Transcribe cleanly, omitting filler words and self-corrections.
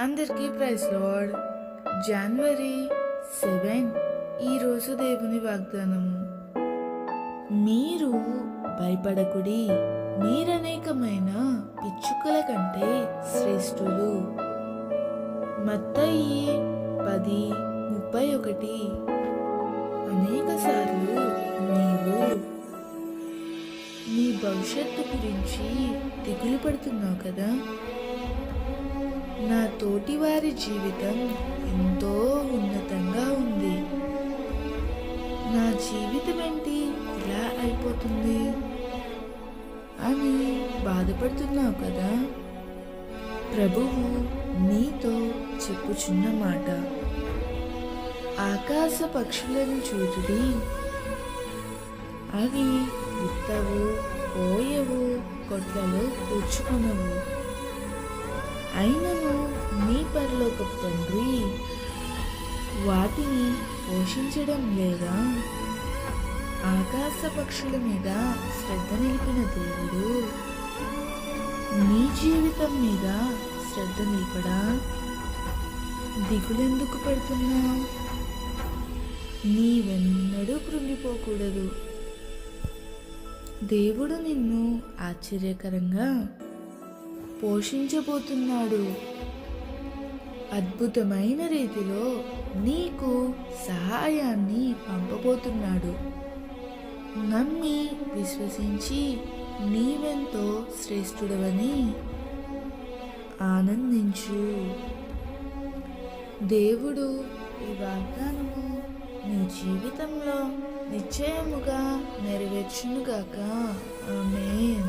అందరికీ praise lord. జనవరి 7 ఈరోజు దేవుని వాగ్దానము. మీరు భయపడకుడి, మీరనేకమైన పిచ్చుకల కంటే శ్రేష్ఠులు. మత్తయి 10:31. అనేక సార్లు నీవు నీ భవిష్యత్తు గురించి దిగులు పడుతున్నావు కదా. నా తోటివారి జీవితం ఎంతో ఉన్నతంగా ఉంది, నా జీవితం ఏంటి ఇలా అయిపోతుంది అని బాధపడుతున్నావు కదా. ప్రభువు నీతో చెప్పుచున్న మాట, ఆకాశ పక్షులను చూడుడి, అవి విత్తవు, కోయవు, కొట్లలో కూర్చుకొనవు, అయినను నీ పరలోకపు తండ్రి వాటిని పోషించడం లేదా? ఆకాశ పక్షుల మీద శ్రద్ధ నిలిపిన దేవుడు నీ జీవితం మీద శ్రద్ధ నిలపడా? దిగులెందుకు పెడుతున్నావు? నీవెన్నడూ కృంగిపోకూడదు. దేవుడు నిన్ను ఆశ్చర్యకరంగా పోషించబోతున్నాడు. అద్భుతమైన రీతిలో నీకు సహాయాన్ని పంపబోతున్నాడు. నమ్మి విశ్వసించి నీవెంతో శ్రేష్ఠుడవని ఆనందించు. దేవుడు ఈ వాగ్దానము నీ జీవితంలో నిశ్చయముగా నెరవేర్చునుగాక. ఆమేన్.